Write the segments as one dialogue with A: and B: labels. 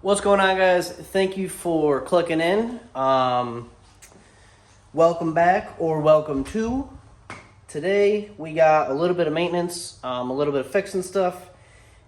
A: What's going on, guys? Thank you for clicking in. Welcome back, or welcome to. Today we got a little bit of maintenance, a little bit of fixing stuff,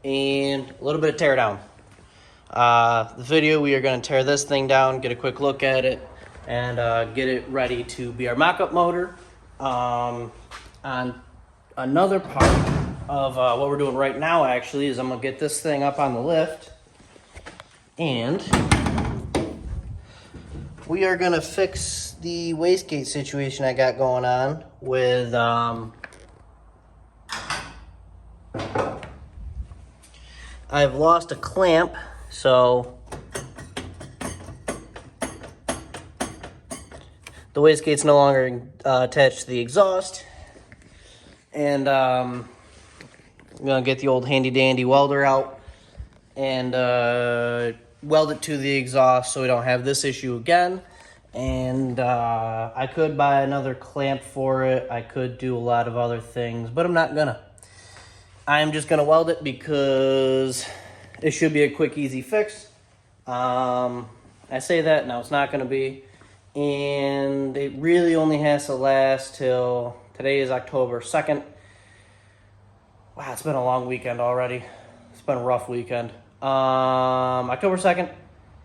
A: and a little bit of tear down. The video, we are going to tear this thing down, get a quick look at it, and get it ready to be our mock-up motor. On another part of what we're doing right now, actually, is I'm going to get this thing up on the lift. And we are going to fix the wastegate situation I got going on with I've lost a clamp, so the wastegate's no longer attached to the exhaust. And I'm going to get the old handy dandy welder out and weld it to the exhaust so we don't have this issue again. And I could buy another clamp for it. I could do a lot of other things, but I'm not gonna. I'm just gonna weld it because it should be a quick, easy fix. I say that, now it's not gonna be. And it really only has to last till, today is October 2nd. Wow, it's been a long weekend already. It's been a rough weekend. October 2nd,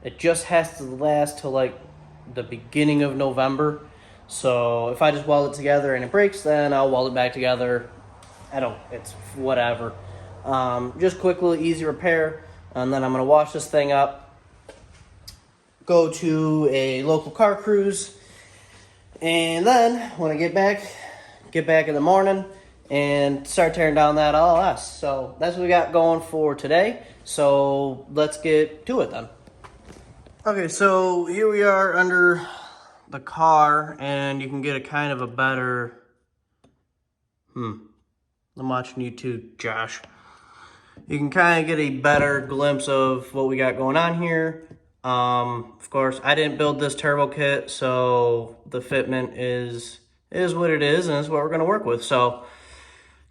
A: it just has to last till like the beginning of November. So if I just weld it together and it breaks, then I'll weld it back together. It's whatever. Just quick little easy repair. And then I'm gonna wash this thing up, go to a local car cruise, and then when I get back in the morning and start tearing down that LS. So that's what we got going for today. So let's get to it then. Okay, so here we are under the car, and you can get a kind of a better, I'm watching you too, Josh. You can kind of get a better glimpse of what we got going on here. Of course, I didn't build this turbo kit, so the fitment is what it is, and it's what we're gonna work with. So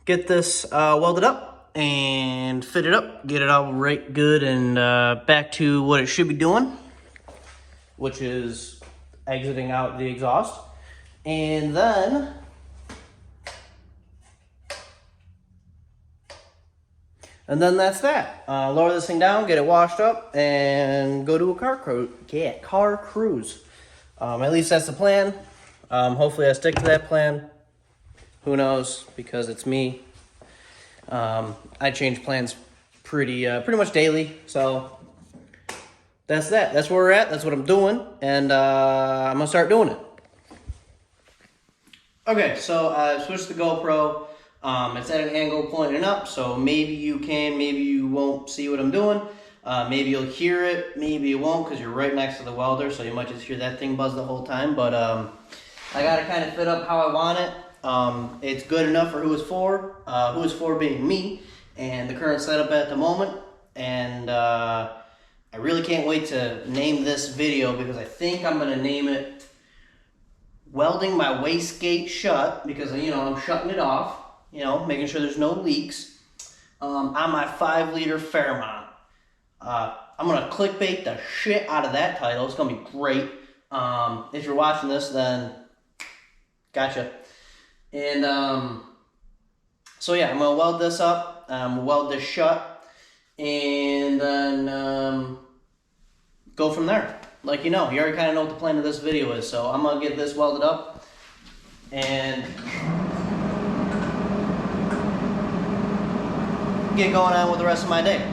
A: get this welded up and fit it up, get it all right good and back to what it should be doing, which is exiting out the exhaust. And then that's that. Lower this thing down, get it washed up, and go to a car cruise. At least that's the plan. Hopefully I stick to that plan. Who knows, because it's me. I change plans pretty much daily, so that's that. That's where we're at. That's what I'm doing, and I'm gonna start doing it. Okay, so I switched the GoPro. It's at an angle pointing up, so maybe you can, maybe you won't see what I'm doing. Maybe you'll hear it, maybe you won't, because you're right next to the welder, so you might just hear that thing buzz the whole time. But I got it kind of fit up how I want it. It's good enough for who it's for being me and the current setup at the moment. And I really can't wait to name this video, because I think I'm going to name it Welding My Wastegate Shut, because, I'm shutting it off, making sure there's no leaks on my 5-liter Fairmont. I'm going to clickbait the shit out of that title. It's going to be great. If you're watching this, then gotcha. And so yeah, I'm gonna weld this up, weld this shut, and then go from there. Like, you already kind of know what the plan of this video is. So I'm gonna get this welded up and get going on with the rest of my day.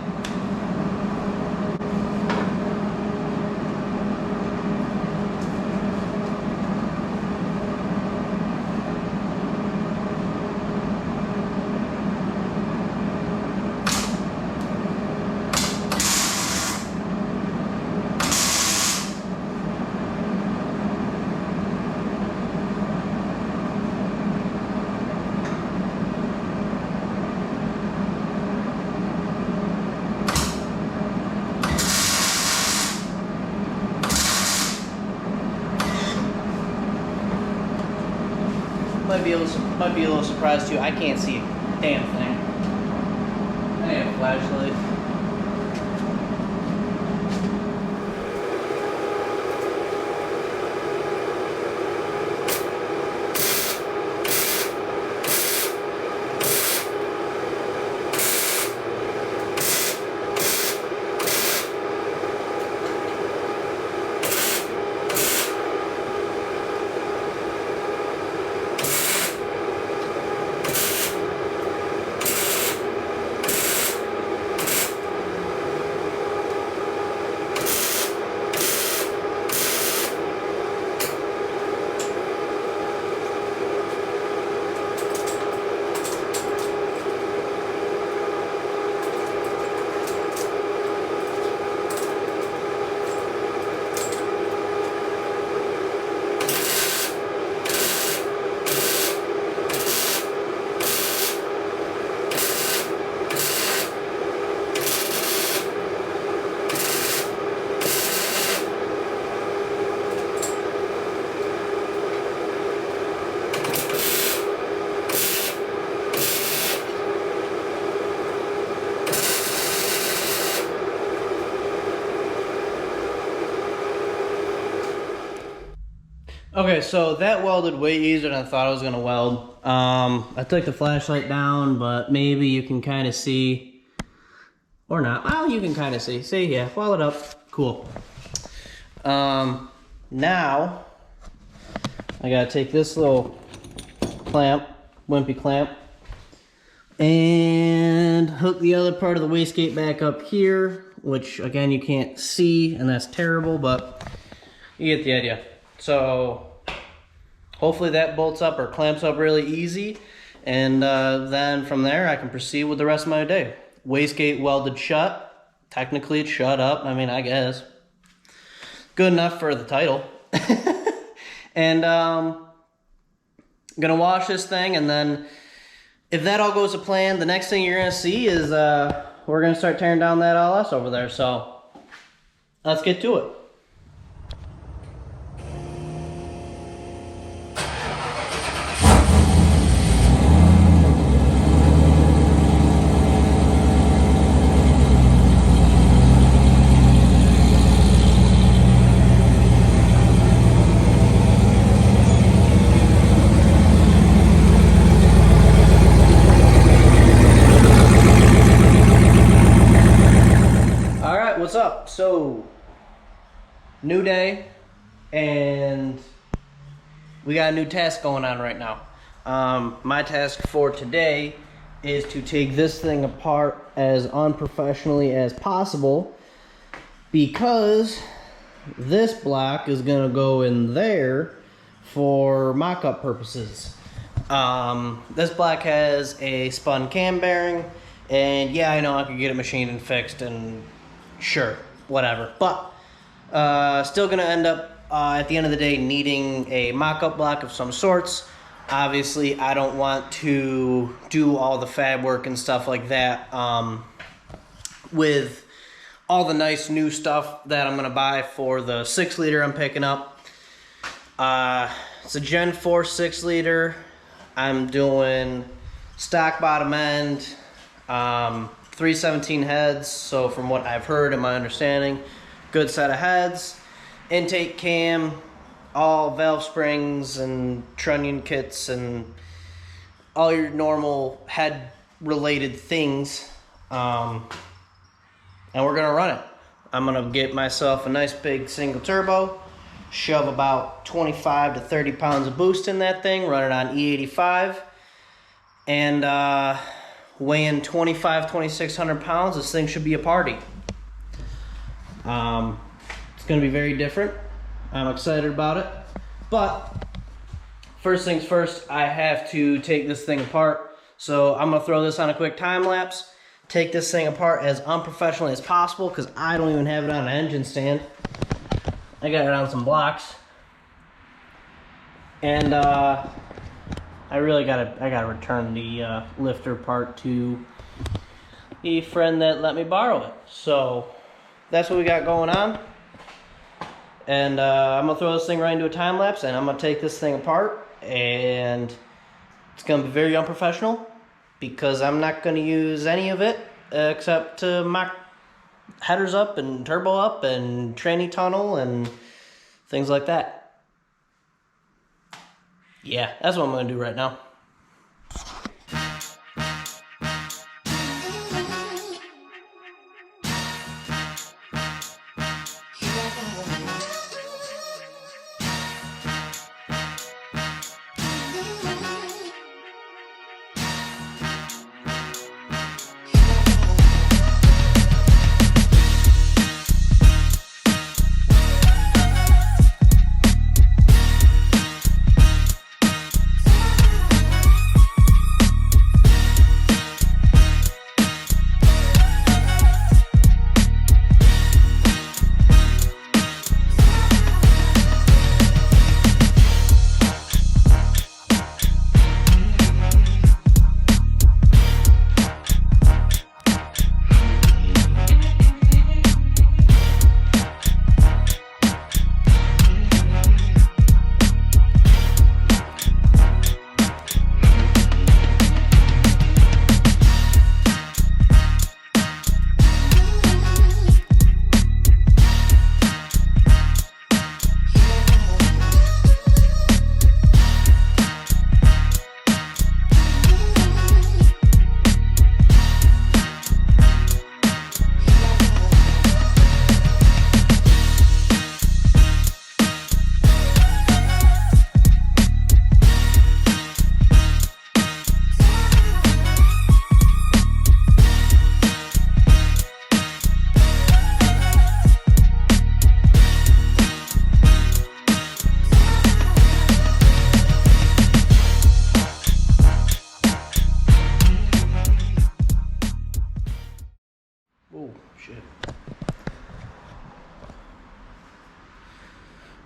A: Might be a little surprised too. I can't see a damn thing. I have a flashlight. Okay, so that welded way easier than I thought I was gonna weld. I took the flashlight down, but maybe you can kind of see, or not. Well, you can kind of see. See, yeah, weld it up. Cool. Now I gotta take this little clamp, wimpy clamp, and hook the other part of the wastegate back up here, which again you can't see, and that's terrible, but you get the idea. So hopefully that bolts up or clamps up really easy, and then from there I can proceed with the rest of my day. Wastegate welded shut. Technically it's shut up, I mean, I guess. Good enough for the title. And I'm gonna wash this thing, and then if that all goes to plan, the next thing you're gonna see is we're gonna start tearing down that LS over there. So let's get to it. What's up? So, new day, and we got a new task going on right now. My task for today is to take this thing apart as unprofessionally as possible, because this block is gonna go in there for mock-up purposes. This block has a spun cam bearing, and yeah, I know I could get it machined and fixed and sure, whatever. But still gonna end up at the end of the day needing a mock-up block of some sorts. Obviously, I don't want to do all the fab work and stuff like that with all the nice new stuff that I'm gonna buy for the 6-liter I'm picking up. It's a Gen 4 6-liter. I'm doing stock bottom end. 317 heads, so from what I've heard and my understanding, good set of heads, intake cam, all valve springs and trunnion kits and all your normal head related things, and we're gonna run it. I'm gonna get myself a nice big single turbo, shove about 25 to 30 pounds of boost in that thing, run it on E85, and weighing 2,600 pounds, this thing should be a party. It's going to be very different. I'm excited about it. But first things first, I have to take this thing apart. So I'm going to throw this on a quick time lapse, take this thing apart as unprofessionally as possible, because I don't even have it on an engine stand. I got it on some blocks. And I gotta return the lifter part to the friend that let me borrow it. So that's what we got going on. And I'm gonna throw this thing right into a time lapse, and I'm gonna take this thing apart, and it's gonna be very unprofessional because I'm not gonna use any of it except to mock headers up and turbo up and tranny tunnel and things like that. Yeah, that's what I'm gonna do right now.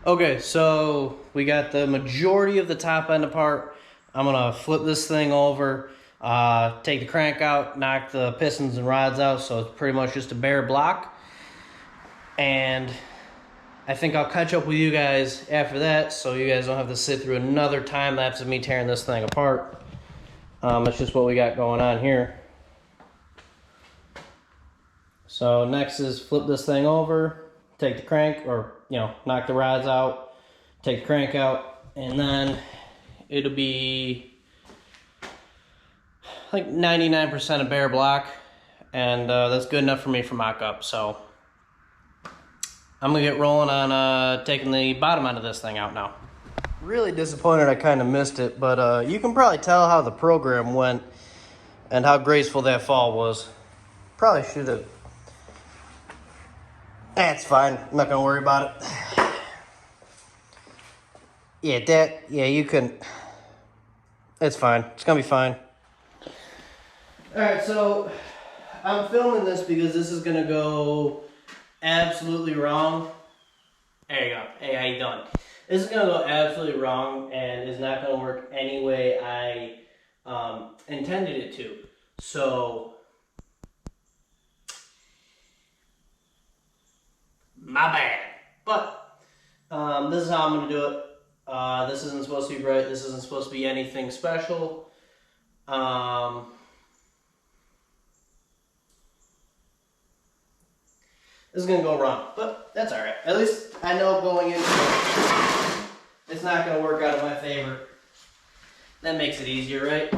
A: Okay, so we got the majority of the top end apart. I'm gonna flip this thing over, take the crank out, knock the pistons and rods out, so it's pretty much just a bare block. And I think I'll catch up with you guys after that, so you guys don't have to sit through another time lapse of me tearing this thing apart. That's just what we got going on here. So next is flip this thing over, take the crank, or knock the rods out, take the crank out, and then it'll be like 99% a bare block, and that's good enough for me for mock-up. So I'm gonna get rolling on taking the bottom end of this thing out now. Really disappointed I kind of missed it, but you can probably tell how the program went and how graceful that fall was. Probably should have. That's fine. I'm not gonna worry about it. Yeah, you can. It's fine. It's gonna be fine. Alright, so I'm filming this because this is gonna go absolutely wrong. There you go. Hey, how you doing? This is gonna go absolutely wrong and is not gonna work any way I intended it to. So my bad. But this is how I'm gonna do it. This isn't supposed to be bright. This isn't supposed to be anything special. This is gonna go wrong, but that's all right. At least I know going into it, it's not gonna work out in my favor. That makes it easier, right?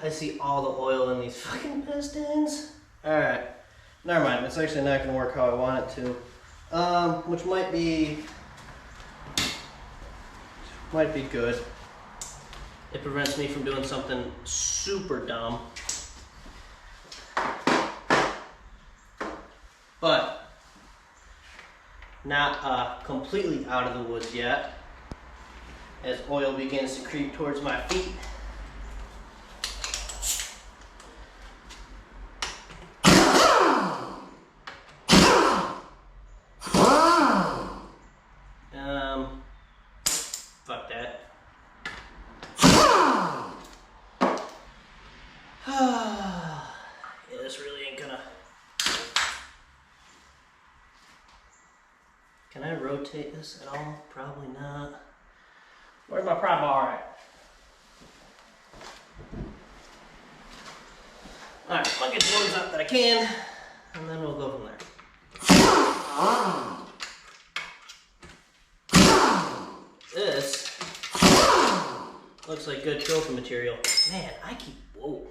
A: I see all the oil in these fucking pistons. All right, never mind. It's actually not gonna work how I want it to. Which might be good. It prevents me from doing something super dumb. But not completely out of the woods yet, as oil begins to creep towards my feet. Fuck that. Yeah, this really ain't gonna... Can I rotate this at all? Probably not. Where's my pry bar at? Alright, I'll get the ones up that I can, and then we'll go from there. This looks like good trophy material. Man, I keep... Whoa.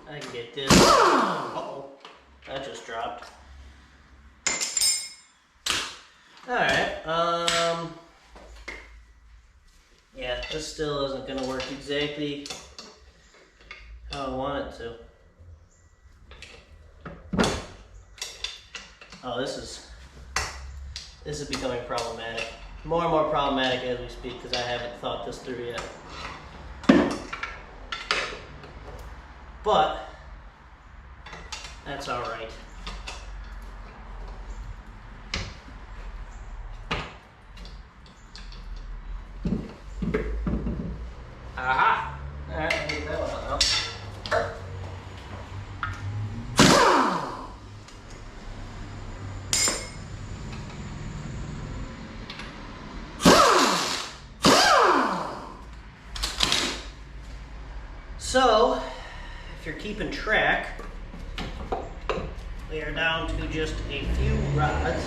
A: I can get this. Uh-oh. That just dropped. Alright, yeah, this still isn't gonna work exactly how I want it to. Oh, this is becoming problematic. More and more problematic as we speak because I haven't thought this through yet. But that's all right. Aha! All right, I'll get that one out now. So, if you're keeping track, we are down to just a few rods.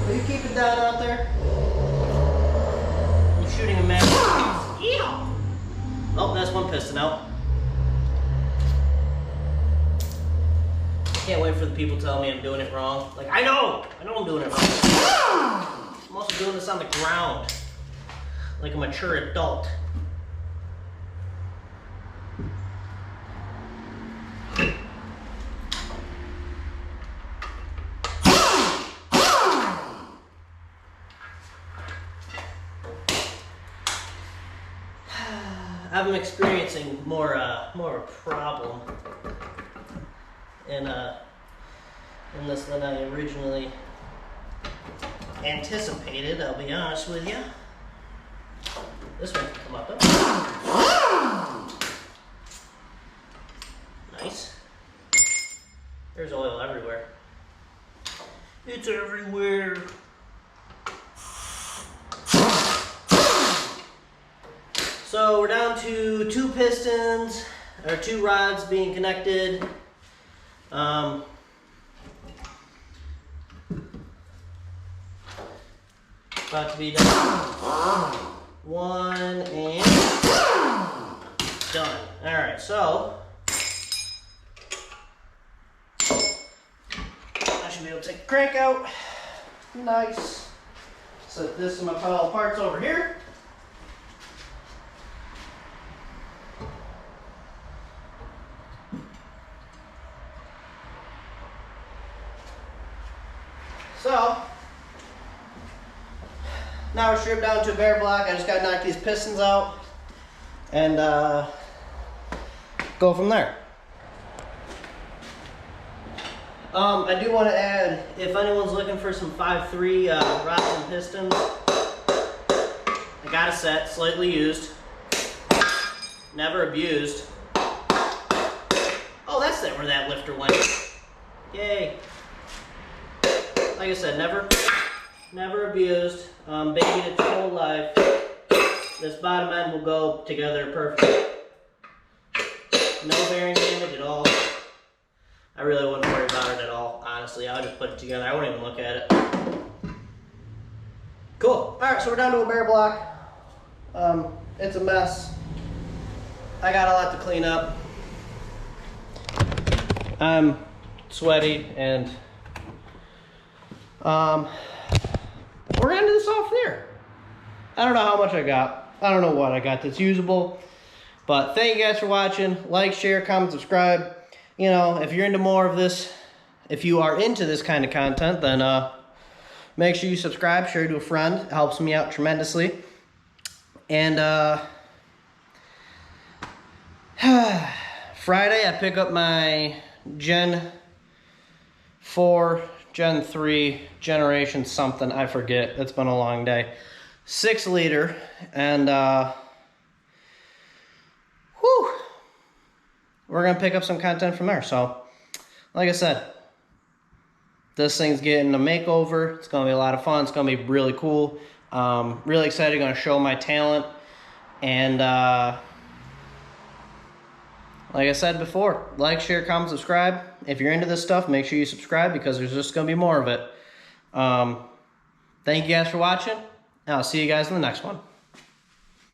A: Will you keep it down out there? I'm shooting a match. Yeah. Oh, that's one piston out. Can't wait for the people telling me I'm doing it wrong. Like, I know I'm doing it wrong. I'm also doing this on the ground, like a mature adult. I'm experiencing more of a problem in this than I originally anticipated. I'll be honest with you. This one can come up though. Nice. There's oil everywhere. It's everywhere. So we're down to 2 pistons, or 2 rods being connected. About to be done. 1 and done. Alright, so I should be able to take the crank out. Nice. Set this in my pile of parts over here. So now we're stripped down to a bare block. I just got to knock these pistons out and go from there. I do want to add, if anyone's looking for some 5.3 rods and pistons, I got a set, slightly used, never abused. Oh, that's where that lifter went. Yay. Like I said, never abused. Babied its whole life. This bottom end will go together perfect. No bearing damage at all. I really wouldn't worry about it at all, honestly. I would just put it together. I wouldn't even look at it. Cool. Alright, so we're down to a bare block. It's a mess. I got a lot to clean up. I'm sweaty and we're gonna do this off there. I don't know how much I got. I don't know what I got that's usable. But thank you guys for watching. Like, share, comment, subscribe. You know, if you're into more of this, if you are into this kind of content, then make sure you subscribe, share it to a friend. It helps me out tremendously. And Friday I pick up my Gen 4, Gen 3, Generation something, I forget. It's been a long day. 6 liter, and whew, we're gonna pick up some content from there. So, like I said, this thing's getting a makeover. It's gonna be a lot of fun. It's gonna be really cool. Really excited. Gonna show my talent, and like I said before, like, share, comment, subscribe. If you're into this stuff, make sure you subscribe because there's just gonna be more of it. Thank you guys for watching, and I'll see you guys in the next one.